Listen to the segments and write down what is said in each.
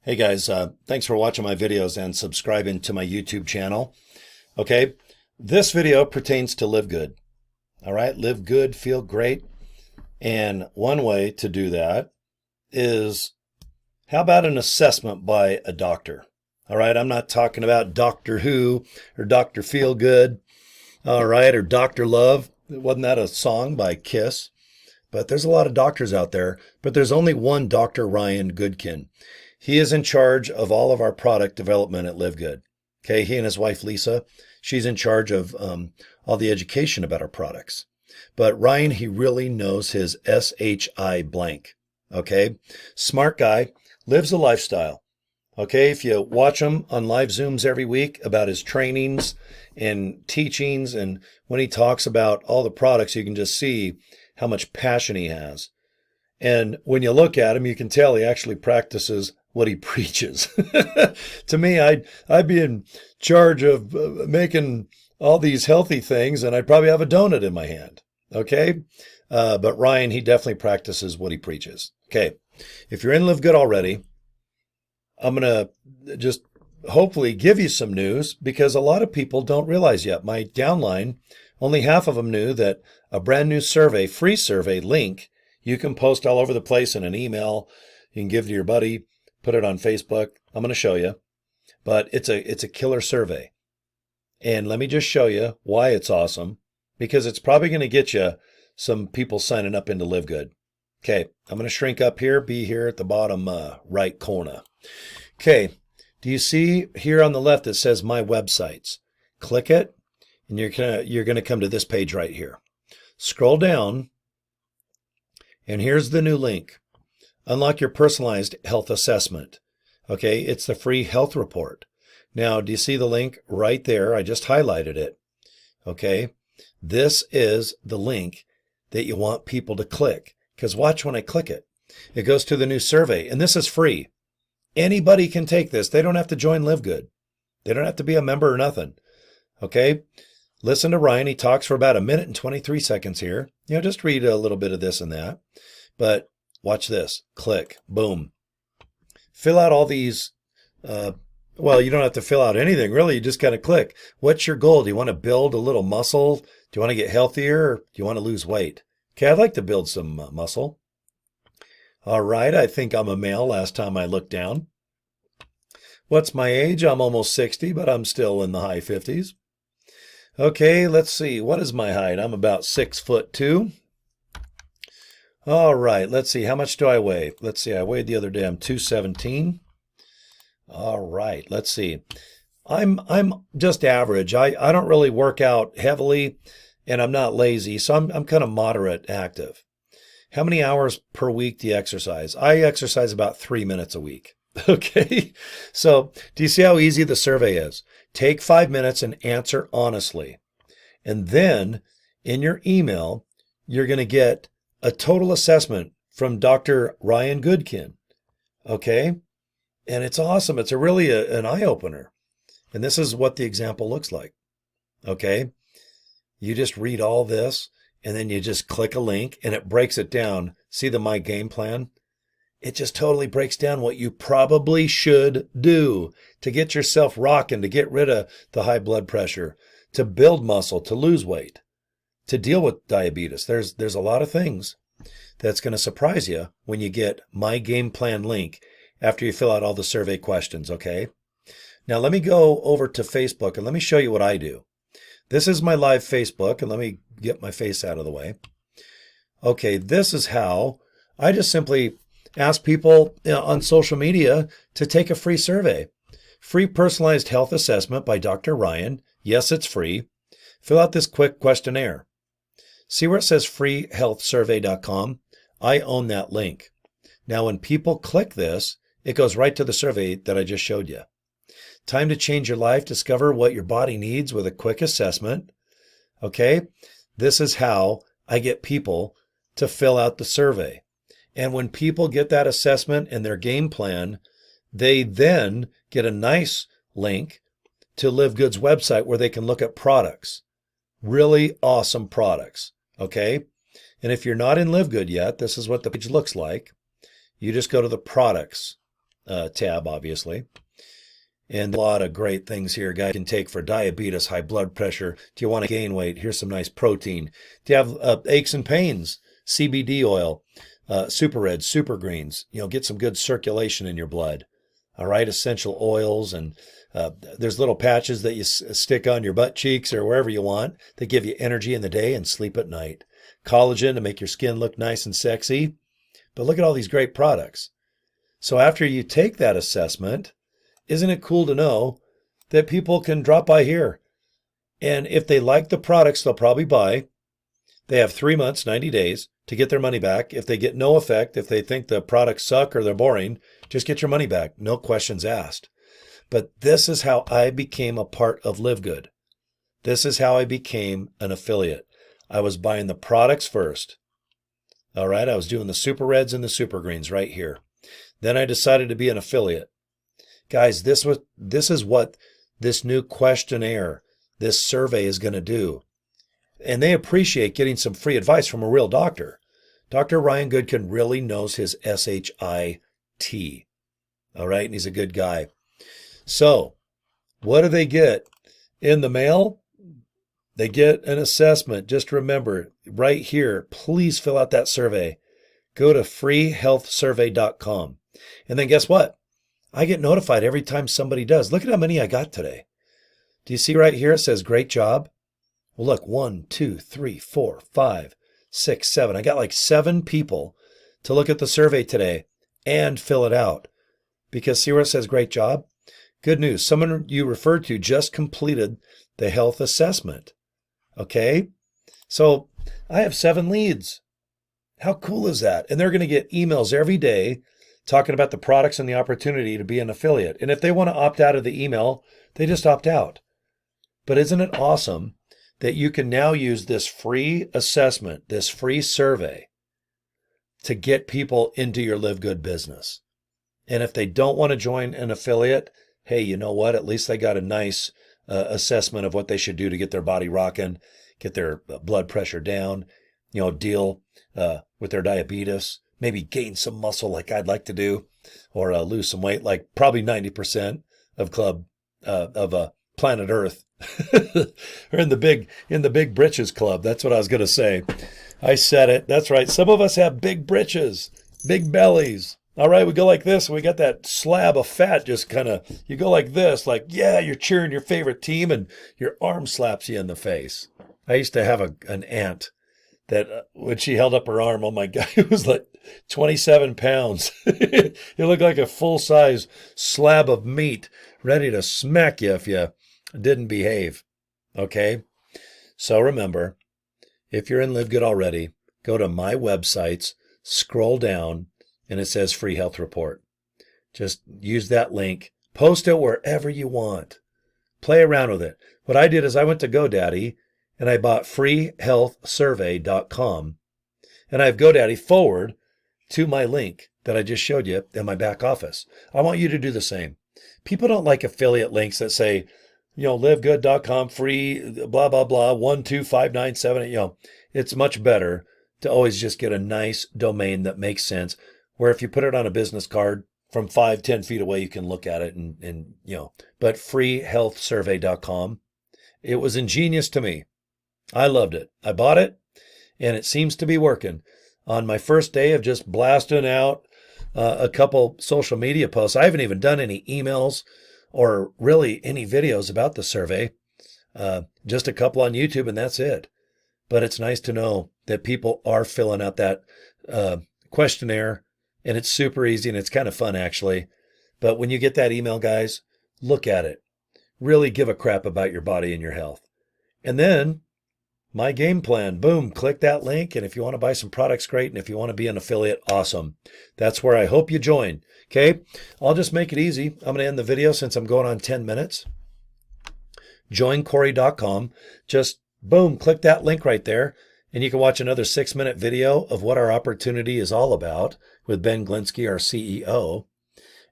Hey guys, thanks for watching my videos and subscribing to my YouTube channel. Okay, this video pertains to live good. All right, live good, feel great. And one way to do that is, how about an assessment by a doctor? All right, I'm not talking about Doctor Who or Dr. Feel Good, all right, or Dr. Love. Wasn't that a song by Kiss? But there's a lot of doctors out there, but there's only one Dr. Ryan Goodkin. He is in charge of all of our product development at LiveGood. Okay, he and his wife Lisa, she's in charge of all the education about our products. But Ryan, he really knows his SHI blank. Okay, smart guy, lives a lifestyle. Okay, if you watch him on live Zooms every week about his trainings and teachings, and when he talks about all the products, you can just see how much passion he has. And when you look at him, you can tell he actually practices what he preaches. To me, I'd be in charge of making all these healthy things, and I'd probably have a donut in my hand. Okay, but Ryan, he definitely practices what he preaches. Okay, if you're in Live Good already, I'm gonna just hopefully give you some news, because a lot of people don't realize yet. My downline, only half of them knew that a brand new survey, free survey link, you can post all over the place in an email. You can give to your buddy, put it on Facebook. I'm going to show you, but it's a killer survey. And let me just show you why it's awesome, because it's probably going to get you some people signing up into Live Good. Okay, I'm going to shrink up here, be here at the bottom right corner. Okay, do you see here on the left it says My Websites? Click it, and you're going to come to this page right here. Scroll down, and here's the new link. Unlock your personalized health assessment. Okay, it's the free health report. Now, do you see the link right there? I just highlighted it. Okay, this is the link that you want people to click, because watch when I click it. It goes to the new survey, and this is free. Anybody can take this. They don't have to join Live Good. They don't have to be a member or nothing. Okay, listen to Ryan. He talks for about 1 minute and 23 seconds here. Just read a little bit of this and that. But watch this. Click. Boom. Fill out all these. Well, you don't have to fill out anything, really. You just got to click. What's your goal? Do you want to build a little muscle? Do you want to get healthier? Or do you want to lose weight? Okay, I'd like to build some muscle. All right, I think I'm a male last time I looked down. What's my age? I'm almost 60, but I'm still in the high 50s. Okay, let's see. What is my height? I'm about 6'2". All right, let's see. How much do I weigh? Let's see. I weighed the other day. I'm 217. All right, let's see. I'm just average. I don't really work out heavily, and I'm not lazy, so I'm kind of moderate active. How many hours per week do you exercise? I exercise about 3 minutes a week. Okay, so do you see how easy the survey is? Take 5 minutes and answer honestly. And then in your email, you're going to get a total assessment from Dr. Ryan Goodkin. Okay, and it's awesome. It's really an eye-opener. And this is what the example looks like. Okay, you just read all this, and then you just click a link, and it breaks it down. See the My Game Plan? It just totally breaks down what you probably should do to get yourself rocking, to get rid of the high blood pressure, to build muscle, to lose weight, to deal with diabetes. There's a lot of things that's going to surprise you when you get My Game Plan link after you fill out all the survey questions, okay? Now let me go over to Facebook, and let me show you what I do. This is my live Facebook, and let me get my face out of the way. Okay, this is how I just simply ask people on social media to take a free survey. Free personalized health assessment by Dr. Ryan. Yes, it's free. Fill out this quick questionnaire. See where it says freehealthsurvey.com? I own that link. Now, when people click this, it goes right to the survey that I just showed you. Time to change your life. Discover what your body needs with a quick assessment. Okay, this is how I get people to fill out the survey. And when people get that assessment and their game plan, they then get a nice link to Live Good's website where they can look at products. Really awesome products. Okay, and if you're not in Live Good yet, this is what the page looks like. You just go to the products tab, obviously. And a lot of great things here, guys, you can take for diabetes, high blood pressure. Do you want to gain weight? Here's some nice protein. Do you have aches and pains? CBD oil, super reds, super greens. Get some good circulation in your blood. All right, essential oils, and there's little patches that you stick on your butt cheeks or wherever you want that give you energy in the day and sleep at night. Collagen to make your skin look nice and sexy. But look at all these great products. So after you take that assessment, isn't it cool to know that people can drop by here? And if they like the products, they'll probably buy. They have 3 months, 90 days to get their money back. If they get no effect, if they think the products suck or they're boring, just get your money back. No questions asked. But this is how I became a part of LiveGood. This is how I became an affiliate. I was buying the products first. All right, I was doing the super reds and the super greens right here. Then I decided to be an affiliate. Guys, this is what this new questionnaire, this survey is going to do. And they appreciate getting some free advice from a real doctor. Dr. Ryan Goodkin really knows his SHIT. All right, and he's a good guy. So, what do they get in the mail? They get an assessment. Just remember, right here, please fill out that survey. Go to freehealthsurvey.com. And then guess what? I get notified every time somebody does. Look at how many I got today. Do you see right here? It says, great job. Well, look, 1, 2, 3, 4, 5, 6, 7. I got like 7 people to look at the survey today and fill it out. Because see where it says great job? Good news. Someone you referred to just completed the health assessment. Okay? So I have 7 leads. How cool is that? And they're going to get emails every day talking about the products and the opportunity to be an affiliate. And if they want to opt out of the email, they just opt out. But isn't it awesome that you can now use this free assessment, this free survey, to get people into your LiveGood business? And if they don't want to join an affiliate, hey, you know what? At least they got a nice assessment of what they should do to get their body rocking, get their blood pressure down, deal with their diabetes, maybe gain some muscle like I'd like to do, or lose some weight like probably 90% of planet Earth, or in the big britches club. That's what I was going to say. I said it. That's right. Some of us have big britches, big bellies. All right, we go like this, and we got that slab of fat just kind of, you go like this, like, yeah, you're cheering your favorite team, and your arm slaps you in the face. I used to have an aunt that when she held up her arm, oh my God, it was like 27 pounds. It looked like a full-size slab of meat ready to smack you if you didn't behave. Okay? So remember, if you're in LiveGood already, go to my websites, scroll down, and it says free health report. Just use that link. Post it wherever you want. Play around with it. What I did is I went to GoDaddy and I bought freehealthsurvey.com, and I have GoDaddy forward to my link that I just showed you in my back office. I want you to do the same. People don't like affiliate links that say, livegood.com free, blah, blah, blah, 12597. It's much better to always just get a nice domain that makes sense, where if you put it on a business card from 5-10 feet away, you can look at it but freehealthsurvey.com. It was ingenious to me. I loved it. I bought it, and it seems to be working. On my first day of just blasting out a couple social media posts, I haven't even done any emails or really any videos about the survey, just a couple on YouTube, and that's it. But it's nice to know that people are filling out that questionnaire, and it's super easy, and it's kind of fun, actually. But when you get that email, guys, look at it. Really give a crap about your body and your health. And then my game plan, boom, click that link. And if you want to buy some products, great. And if you want to be an affiliate, awesome. That's where I hope you join. Okay. I'll just make it easy. I'm going to end the video since I'm going on 10 minutes. Joincory.com. Just boom, click that link right there. And you can watch another 6-minute video of what our opportunity is all about with Ben Glinsky, our CEO.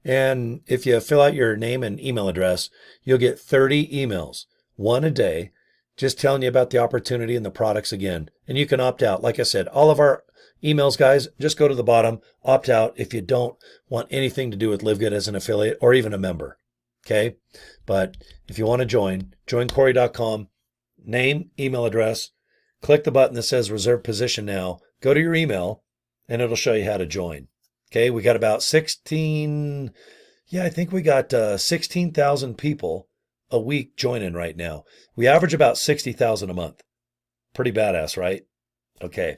And if you fill out your name and email address, you'll get 30 emails, one a day, just telling you about the opportunity and the products again. And you can opt out. Like I said, all of our emails, guys, just go to the bottom, opt out if you don't want anything to do with LiveGood as an affiliate or even a member. Okay. But if you want to join, joincory.com, name, email address, click the button that says reserve position now, go to your email, and it'll show you how to join. Okay. We got about 16, I think we got 16,000 people a week joining right now. We average about 60,000 a month. Pretty badass, right? Okay.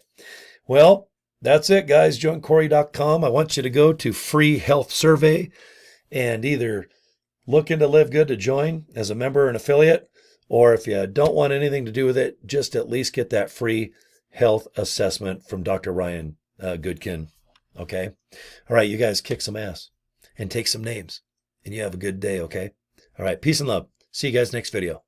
Well, that's it, guys. Joincory.com. I want you to go to free health survey and either look into LiveGood to join as a member or an affiliate, or if you don't want anything to do with it, just at least get that free health assessment from Dr. Ryan Goodkin. Okay. All right. You guys kick some ass and take some names, and you have a good day. Okay. All right. Peace and love. See you guys next video.